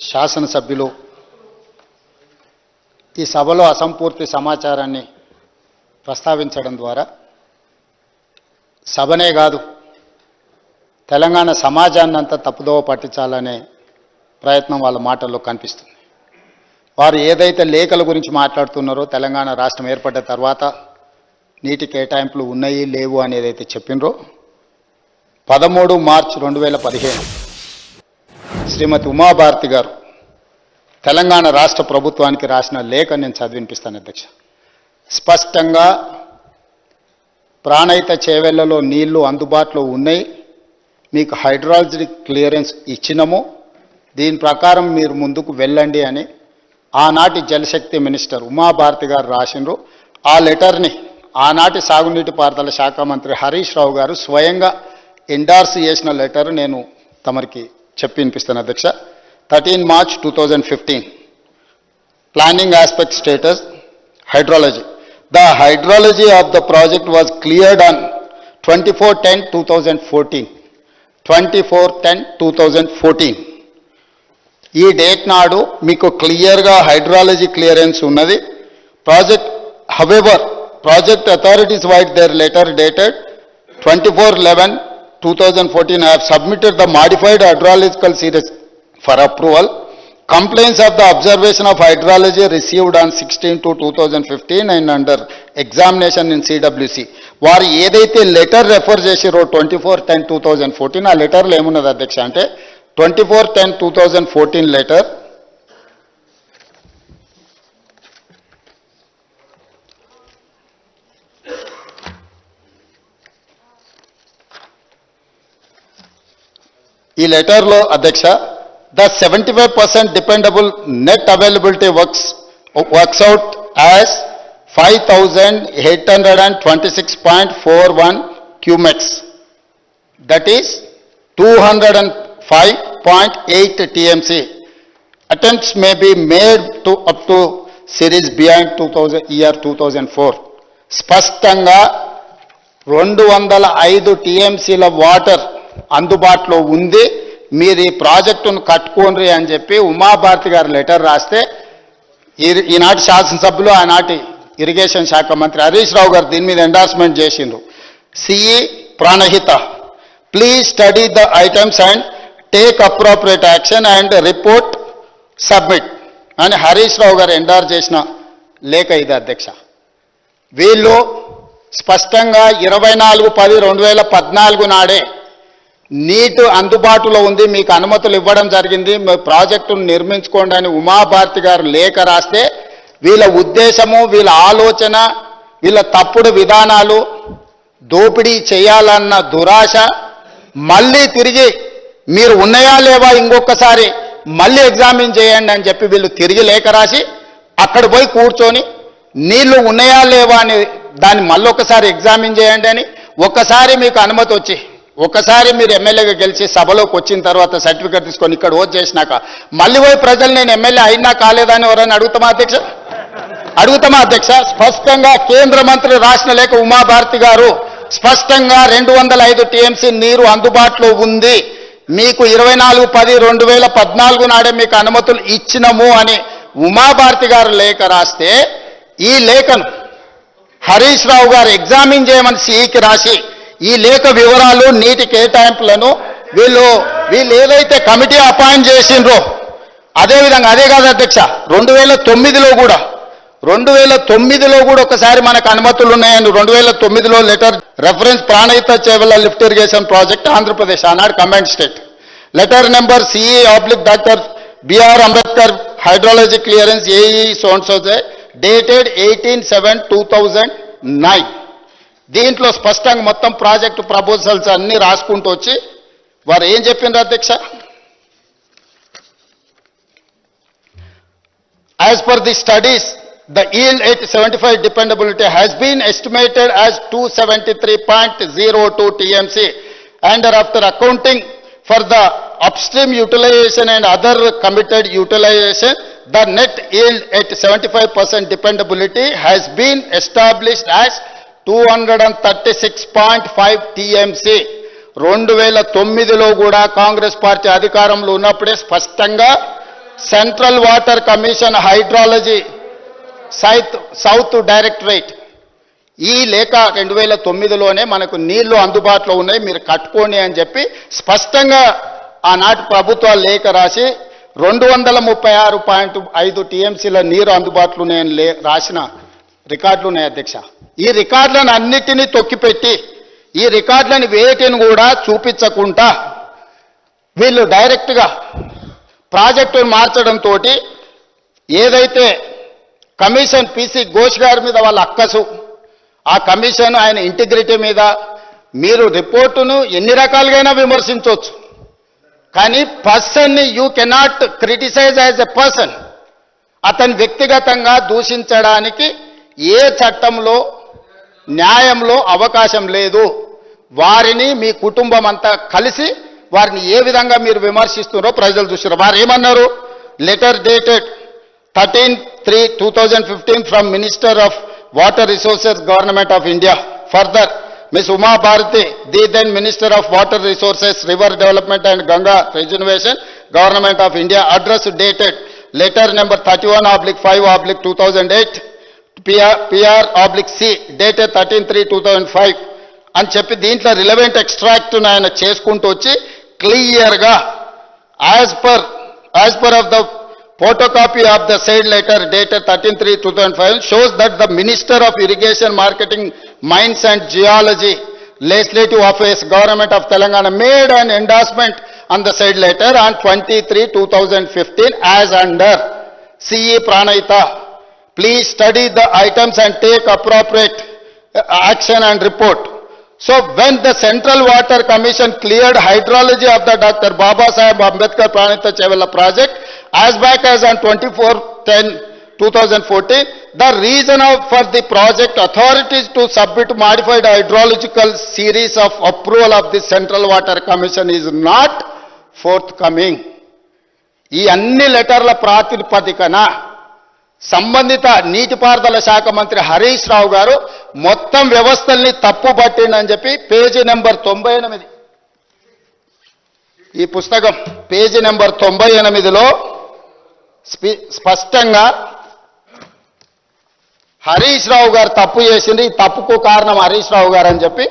శాసనసభ్యులు ఈ సభలో అసంపూర్తి సమాచారాన్ని ప్రస్తావించడం ద్వారా సభనే కాదు తెలంగాణ సమాజాన్ని అంతా తప్పుదోవ పట్టించాలనే ప్రయత్నం వాళ్ళ మాటల్లో కనిపిస్తుంది. వారు ఏదైతే లేఖల గురించి మాట్లాడుతున్నారో తెలంగాణ రాష్ట్రం ఏర్పడ్డ తర్వాత నీటి కేటాయింపులు ఉన్నాయి లేవు అనేది అయితే చెప్పినరో 13 మార్చి 2015 శ్రీమతి ఉమాభారతి గారు తెలంగాణ రాష్ట్ర ప్రభుత్వానికి రాసిన లేఖ నేను చదివినిపిస్తాను అధ్యక్ష. స్పష్టంగా ప్రాణహిత చేవెళ్లలో నీళ్లు అందుబాటులో ఉన్నాయి, మీకు హైడ్రాలజీ క్లియరెన్స్ ఇచ్చినాము, దీని ప్రకారం మీరు ముందుకు వెళ్ళండి అని ఆనాటి జలశక్తి మినిస్టర్ ఉమాభారతి గారు రాసినారు. ఆ లెటర్ని ఆనాటి సాగునీటి పారుదల శాఖ మంత్రి హరీష్ రావు గారు స్వయంగా ఎండార్స్ చేసిన లెటర్ నేను తమరికి చెప్పి వినిపిస్తాను అధ్యక్ష. 13 March 2015 planning aspect status hydrology. The hydrology of the project was cleared on 24/10/2014. 24/10/2014 ఈ డేట్ నాడు మీకు క్లియర్గా హైడ్రాలజీ క్లియరెన్స్ ఉన్నది. Project however project authorities white there letter dated 24/11/2014 have submitted the modified hydrological series for approval. Complaints of the observation of hydrology received on 16/2/2015 and under examination in CWC. వారు ఏదైతే letter refer చేసిరో 24/10/2014 ఆ లెటర్లో ఏమున్నది అధ్యక్ష అంటే 24/10/2014 letter ఈ లెటర్లో అధ్యక్ష the 75% dependable net availability works out as 5,826.41 cumex, that is 205.8 TMC. Attempts may be made to up to series beyond 2004. స్పష్టంగా 205 TMCల వాటర్ అందుబాటులో ఉంది, మీరు ఈ ప్రాజెక్టును కట్టుకోండి అని చెప్పి ఉమాభారతి గారు లెటర్ రాస్తే ఈనాటి శాసనసభ్యులు ఆనాటి ఇరిగేషన్ శాఖ మంత్రి హరీష్ రావు గారు దీని మీద ఎండార్స్మెంట్ చేసిండ్రు. CE Pranahita please study the items and take appropriate action and report submit అని హరీష్ రావు గారు ఎండార్స్ చేసిన లేఖ ఇది అధ్యక్ష. వీళ్ళు స్పష్టంగా 24/10/2014 నాడే నీటి అందుబాటులో ఉంది, మీకు అనుమతులు ఇవ్వడం జరిగింది, ప్రాజెక్టును నిర్మించుకోండి అని ఉమాభారతి గారు లేఖ రాస్తే వీళ్ళ ఉద్దేశము, వీళ్ళ ఆలోచన, వీళ్ళ తప్పుడు విధానాలు, దోపిడీ చేయాలన్న దురాశ మళ్ళీ తిరిగి మీరు ఉన్నాయా లేవా ఇంకొకసారి మళ్ళీ ఎగ్జామిన్ చేయండి అని చెప్పి వీళ్ళు తిరిగి లేఖ రాసి అక్కడ పోయి కూర్చొని నీళ్లు ఉన్నాయా లేవా అని దాన్ని మళ్ళొకసారి ఎగ్జామిన్ చేయండి అని, ఒక్కసారి మీకు అనుమతి వచ్చి ఒకసారి మీరు ఎమ్మెల్యేగా గెలిచి సభలోకి వచ్చిన తర్వాత సర్టిఫికేట్ తీసుకొని ఇక్కడ ఓట్ చేసినాక మళ్ళీ పోయి ప్రజలు నేను ఎమ్మెల్యే అయినా కాలేదని ఎవరైనా అడుగుతామా అధ్యక్ష? స్పష్టంగా కేంద్ర మంత్రి రాసిన లేఖ ఉమాభారతి గారు స్పష్టంగా 205 TMC నీరు అందుబాటులో ఉంది, మీకు 24/10/2014 నాడే మీకు అనుమతులు ఇచ్చినము అని ఉమాభారతి గారు లేఖ రాస్తే ఈ లేఖను హరీష్ రావు గారు ఎగ్జామిన్ చేయమని సిఈకి రాసి ఈ లేఖ వివరాలు నీటి కేటాయింపులను వీళ్ళు ఏదైతే కమిటీ అపాయింట్ చేసిండ్రో అదేవిధంగా అదే కాదు అధ్యక్ష 2009లో కూడా ఒకసారి మనకు అనుమతులు ఉన్నాయని 2009లో letter reference Pranahita Chevella lift irrigation project Andhra Pradesh ఆనాడు combined state letter number CE/ doctor BR Ambedkar hydrology clearance AE సోన్సోజే డేటెడ్ 18/7/2009. దీంట్లో స్పష్టంగా మొత్తం ప్రాజెక్టు ప్రపోజల్స్ అన్ని రాసుకుంటూ వచ్చి వారు ఏం చెప్పిండ్రు అధ్యక్ష? As per the studies the yield at 75 dependability has been estimated as 273.02 TMC and after accounting for the upstream utilization and other committed utilization, the net yield at 75% dependability has been established as 236.5 TMC. 2009లో కూడా Congress party అధికారంలో ఉన్నప్పుడే స్పష్టంగా central Water commission hydrology south directorate. ఈ లేఖ 2009లోనే మనకు నీళ్లు అందుబాటులో ఉన్నాయి, మీరు కట్టుకోండి అని చెప్పి స్పష్టంగా ఆనాటి ప్రభుత్వాలు లేఖ రాసి 236.5 టీఎంసీల నీరు అందుబాటులో ఉన్నాయని రాసిన రికార్డులు ఉన్నాయి అధ్యక్ష. ఈ రికార్డులను అన్నిటినీ తొక్కిపెట్టి ఈ రికార్డులను వేటిని కూడా చూపించకుండా వీళ్ళు డైరెక్ట్గా ప్రాజెక్టును మార్చడంతో ఏదైతే కమిషన్ పిసి ఘోష్ గారి మీద వాళ్ళ అక్కసు, ఆ కమిషన్ ఆయన ఇంటిగ్రిటీ మీద మీరు రిపోర్టును ఎన్ని రకాలుగా విమర్శించవచ్చు, కానీ పర్సన్ని you cannot criticise as a person. అతని వ్యక్తిగతంగా దూషించడానికి ఏ చట్టంలో న్యాయంలో అవకాశం లేదు. వారిని మీ కుటుంబం అంతా కలిసి వారిని ఏ విధంగా మీరు విమర్శిస్తున్నారో ప్రజలు చూస్తున్నారు. వారు ఏమన్నారు? Letter dated 13/3/2015 from minister of water resources government of India. Further, Ms. Uma Bharati, the then Minister of Water Resources, River Development and Ganga Regeneration, Government of India, address dated letter number 31/5/2008, PR/C, dated 13/3/2005 అని చెప్పి దీంట్లో relevant extract ఆయన చేసుకుంటూ వచ్చి క్లియర్గా as per of the photocopy of the said letter dated 13/3/2005 shows that the Minister of Irrigation, Marketing, Mines and Geology, Legislative Office, Government of Telangana made an endorsement on the said letter on 23/2015 as under CE Pranayita. Please study the items and take appropriate action and report. So when the Central Water Commission cleared hydrology of the Dr. Baba Saheb Ambedkar Pranayita Chevella project as back as on 24/10/2014, the reason for the project authorities to submit modified hydrological series of approval of the Central Water Commission is not forthcoming. ఈ అన్ని లెటర్ల ప్రాతిపదికన సంబంధిత నీటిపారుదల శాఖ మంత్రి హరీష్ రావు గారు మొత్తం వ్యవస్థల్ని తప్పు పట్టిందని చెప్పి పేజీ నెంబర్ 98, ఈ పుస్తకం పేజీ నెంబర్ 98లో స్పష్టంగా హరీష్ రావు గారు తప్పు చేసింది, ఈ తప్పుకు కారణం హరీష్ రావు గారు అని చెప్పి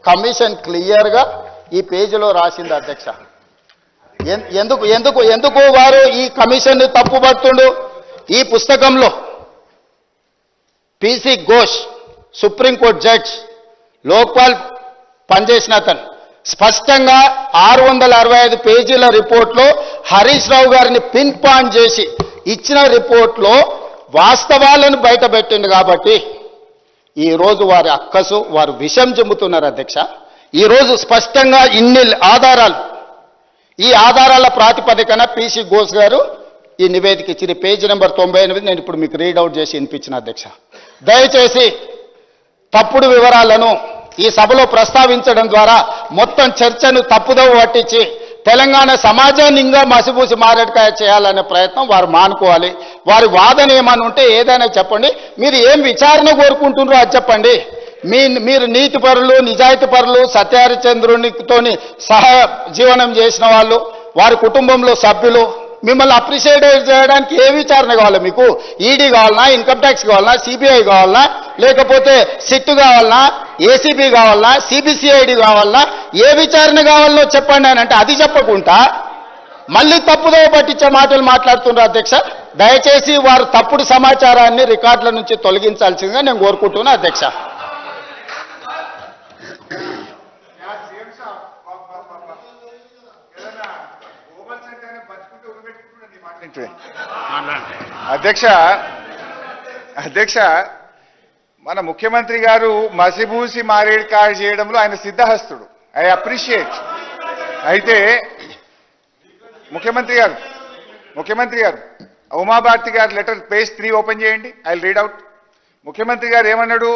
కమిషన్ క్లియర్గా ఈ పేజీలో రాసింది అధ్యక్ష. ఎందుకు వారు ఈ కమిషన్ తప్పు పడుతుండు? ఈ పుస్తకంలో PC Ghosh supreme court judge, Lokpal పనిచేసిన అతను స్పష్టంగా 665 పేజీల రిపోర్ట్లో హరీష్ రావు గారిని పిన్ పాయింట్ చేసి ఇచ్చిన రిపోర్ట్లో వాస్తవాలను బయటపెట్టింది. కాబట్టి ఈరోజు వారి అక్కసు, వారు విషం చెబుతున్నారు అధ్యక్ష. ఈరోజు స్పష్టంగా ఇన్ని ఆధారాలు, ఈ ఆధారాల ప్రాతిపదికన పిసి ఘోష్ గారు ఈ నివేదిక ఇచ్చిన పేజీ నెంబర్ 98 నేను ఇప్పుడు మీకు రీడౌట్ చేసి వినిపించిన అధ్యక్ష. దయచేసి తప్పుడు వివరాలను ఈ సభలో ప్రస్తావించడం ద్వారా మొత్తం చర్చను తప్పుదోవ పట్టించి తెలంగాణ సమాజాన్ని ఇంకా మసిపూసి మారేడుకాయ చేయాలనే ప్రయత్నం వారు మానుకోవాలి. వారి వాదన ఏమని ఉంటే ఏదైనా చెప్పండి. మీరు ఏం విచారణ కోరుకుంటున్నారో అది చెప్పండి. మీరు నీతి పరులు, నిజాయితీ పరులు, సత్యహరిచంద్రునితోని సహ జీవనం చేసిన వాళ్ళు, వారి కుటుంబంలో సభ్యులు, మిమ్మల్ని అప్రిషియేట్ చేయడానికి ఏ విచారణ కావాలా? మీకు ఈడీ కావాలన్నా, ఇన్కమ్ ట్యాక్స్ కావాలన్నా, సిబిఐ కావాలన్నా, లేకపోతే సిట్ కావాలన్నా, ఏసీబీ కావాలన్నా, సిబిసిఐడి కావాలన్నా, ఏ విచారణ కావాలనో చెప్పండి అని అంటే అది చెప్పకుండా మళ్ళీ తప్పుదో పట్టించే మాటలు మాట్లాడుతున్నారు అధ్యక్ష. దయచేసి వారు తప్పుడు సమాచారాన్ని రికార్డుల నుంచి తొలగించాల్సిందిగా నేను కోరుకుంటున్నా అధ్యక్ష. అధ్యక్ష మన ముఖ్యమంత్రి గారు మసిబూసి మారేడుకాయ చేయడంలో ఆయన సిద్ధహస్తుడు. I appreciate. అయితే ముఖ్యమంత్రి గారు ఉమాభారతి గారి లెటర్ పేజ్ 3 ఓపెన్ చేయండి. I read out. ముఖ్యమంత్రి గారు ఏమన్నాడు?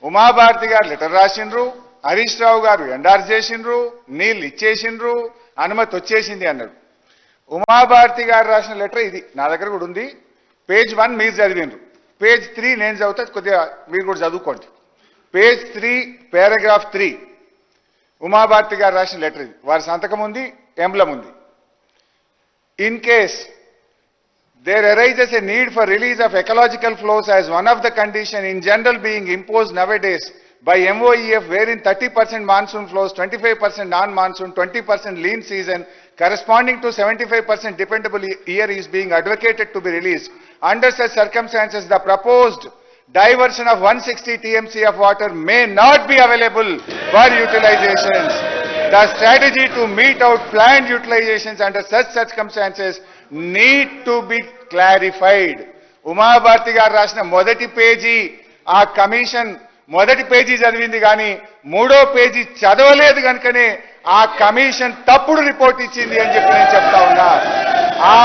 ఉమాభారతి గారు లెటర్ రాసిండ్రు, హరీష్ రావు గారు ఎండార్స్ చేసిండ్రు, నీళ్ళు ఇచ్చేసిండ్రు, అనుమతి వచ్చేసింది అన్నాడు. ఉమాభారతి గారు రాసిన లెటర్ ఇది నా దగ్గర కూడా ఉంది. పేజ్ 1 మీరు చదివిండ్రు, పేజ్ 3 నేను చదువుతా, కొద్దిగా మీరు కూడా చదువుకోండి. పేజ్ 3 పారాగ్రాఫ్ 3 ఉమాభారతి గారు రాసిన లెటర్ ఇది. వారి సంతకం ఉంది, ఎంబ్లం ఉంది. In case there arises a need for release of ecological flows as one of the condition in general being imposed nowadays by MOEF, wherein 30% monsoon flows, 25% non-monsoon, 20% lean season, corresponding to 75% dependable year is being advocated to be released. Under such circumstances, the proposed diversion of 160 TMC of water may not be available for utilizations. The strategy to meet out planned utilizations under such circumstances need to be clarified. Uma Bharati గారు రాసిన మొదటి page ఆ commission మొదటి page చదివింది కానీ మూడో page చదవలేదు కనుకనే ఆ కమిషన్ తప్పుడు రిపోర్ట్ ఇచ్చింది అని చెప్పి నేను చెప్తా ఉన్నా. ఆ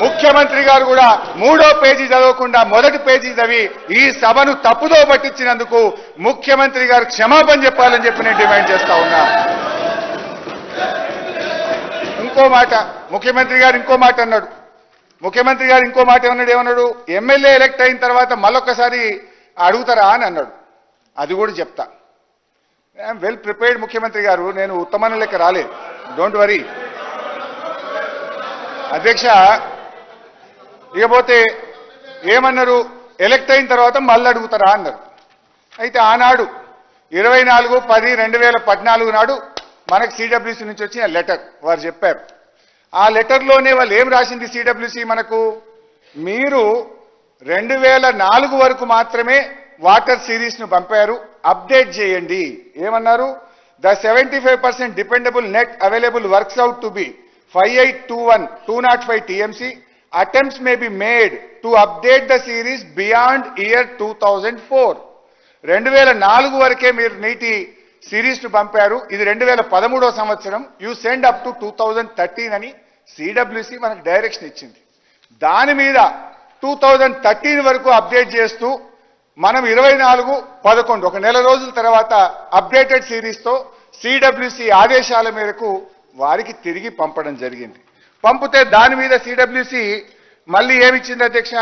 ముఖ్యమంత్రి గారు కూడా మూడో పేజీ చదవకుండా మొదటి పేజీ చదివి ఈ సభను తప్పుదో పట్టించినందుకు ముఖ్యమంత్రి గారు క్షమాపణ చెప్పాలని చెప్పి నేను డిమాండ్ చేస్తా ఉన్నా. ఇంకో మాట ముఖ్యమంత్రి గారు ఇంకో మాట అన్నాడు. ముఖ్యమంత్రి గారు ఇంకో మాట ఏమన్నాడు, ఎమ్మెల్యే ఎలక్ట్ అయిన తర్వాత మళ్ళొక్కసారి అడుగుతారా అని అన్నాడు. అది కూడా చెప్తా. ఐఎమ్ వెల్ ప్రిపేర్డ్ ముఖ్యమంత్రి గారు, నేను ఉత్తమన లెక్క రాలేదు, డోంట్ వరీ. అధ్యక్ష, ఇకపోతే ఏమన్నారు, ఎలక్ట్ అయిన తర్వాత మళ్ళీ అడుగుతారా అన్నారు. అయితే ఆనాడు 24/10/2014 నాడు మనకు సిడబ్ల్యూసీ నుంచి వచ్చిన లెటర్ వారు చెప్పారు. ఆ లెటర్లోనే వాళ్ళు ఏం రాసింది సిడబ్ల్యూసీ మనకు, మీరు 2004 వరకు మాత్రమే వాటర్ సిరీస్ ను పంపారు, అప్డేట్ చేయండి. ఏమన్నారు, the 75% dependable net available works out to be 5821-205 TMC. Attempts may be made to update the series beyond year 2004. 2004 వరకే మీరు నీటి సిరీస్ ను పంపారు, ఇది 2013వ సంవత్సరం, యూ సెండ్ అప్ టు 2013 అని సిడబ్ల్యూసీ మనకు డైరెక్షన్ ఇచ్చింది. దాని మీద 2013 వరకు అప్డేట్ చేస్తూ మనం 24/11 ఒక నెల రోజుల తర్వాత అప్డేటెడ్ సిరీస్తో సిడబ్ల్యూసీ ఆదేశాల మేరకు వారికి తిరిగి పంపడం జరిగింది. పంపితే దాని మీద సిడబ్ల్యూసీ మళ్ళీ ఏమిచ్చింది అధ్యక్ష,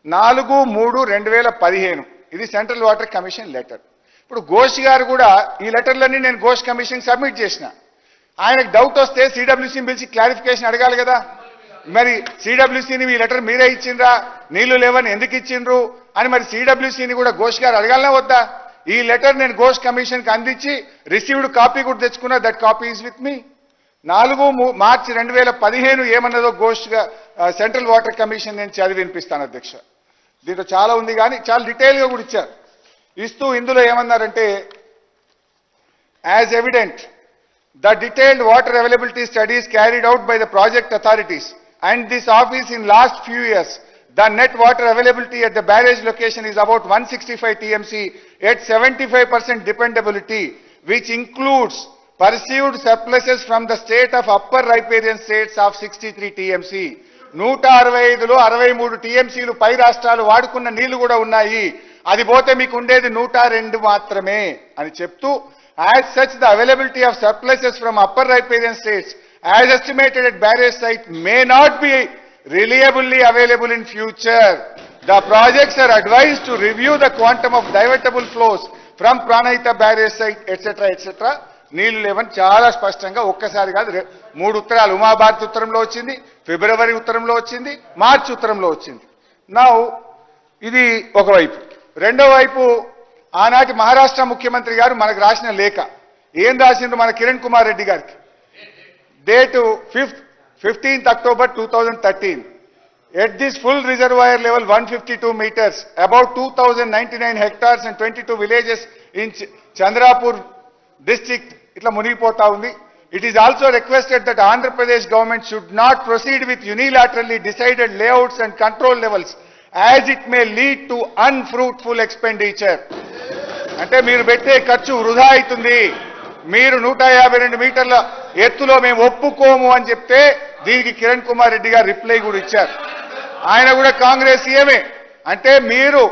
4/3/2015 ఇది సెంట్రల్ వాటర్ కమిషన్ లెటర్. ఇప్పుడు ఘోష్ గారు కూడా ఈ లెటర్లన్నీ నేను ఘోష్ కమిషన్ సబ్మిట్ చేసిన. ఆయనకు డౌట్ వస్తే సిడబ్ల్యూసీని పిలిచి క్లారిఫికేషన్ అడగాలి కదా. మరి సిడబ్ల్యూసీని మీ లెటర్ మీరే ఇచ్చిండ్రా, నీళ్లు లేవని ఎందుకు ఇచ్చిండ్రు అని మరి సిడబ్ల్యూసీని కూడా ఘోష్ గారు అడగాలనే వద్దా? ఈ లెటర్ నేను ఘోష్ కమిషన్కి అందించి రిసీవ్డ్ కాపీ కూడా తెచ్చుకున్నా, that copy is with me. 4 March 2015 ఏమన్నదో ఘోష్ సెంట్రల్ వాటర్ కమిషన్ నేను చదివి వినిపిస్తాను అధ్యక్ష. దీంట్లో చాలా ఉంది కానీ చాలా డీటెయిల్గా కూడా ఇచ్చారు. ఇస్తూ ఇందులో ఏమన్నారంటే, as evident the detailed water availability studies carried out by the project authorities and this office in last few years, the net water availability at the barrage location is about 165 TMC at 75% dependability, which includes perceived surpluses from the state of upper riparian states of 63 TMC. 165లో 63 TMCలు పై రాష్ట్రాలు వాడుకున్న నీళ్లు కూడా ఉన్నాయి, అది పోతే మీకు ఉండేది 102 మాత్రమే అని చెప్తూ, as such the availability of surpluses from upper riparian states as estimated at barrage site may not be reliably available in future. The projects are advised to review the quantum of divertible flows from Pranahita barrage site etc. నీళ్లు లేవని చాలా స్పష్టంగా ఒక్కసారి కాదు 3 ఉత్తరాలు, ఉమాభారతి ఉత్తరంలో వచ్చింది, ఫిబ్రవరి ఉత్తరంలో వచ్చింది, మార్చి ఉత్తరంలో వచ్చింది. నౌ ఇది ఒకవైపు. రెండో వైపు ఆనాటి మహారాష్ట్ర ముఖ్యమంత్రి గారు మనకు రాసిన లేఖ ఏం రాసిండ్రు మన కిరణ్ కుమార్ రెడ్డి గారికి, date 15th October 2013. At this full reservoir level 152 meters, about 2099 hectares and 22 villages in Chandrapur district itla munigipota undi. It is also requested that Andhra Pradesh government should not proceed with unilaterally decided layouts and control levels as it may lead to unfruitful expenditure. అంటే మీరు పెట్టే ఖర్చు వృధా అవుతుంది, మీరు 152 మీటర్ల ఎత్తులో మేము ఒప్పుకోము అని చెప్తే దీనికి కిరణ్ కుమార్ రెడ్డి గారు రిప్లై కూడా ఇచ్చారు. ఆయన కూడా కాంగ్రెస్ సీఎమే. అంటే మీరు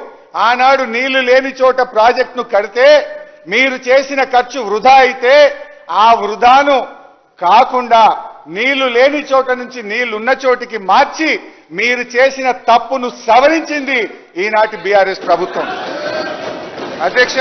ఆనాడు నీళ్లు లేని చోట ప్రాజెక్టును కడితే మీరు చేసిన ఖర్చు వృధా అయితే ఆ వృధాను కాకుండా నీళ్లు లేని చోట నుంచి నీళ్లున్న చోటికి మార్చి మీరు చేసిన తప్పును సవరించింది ఈనాటి బీఆర్ఎస్ ప్రభుత్వం. అధ్యక్ష,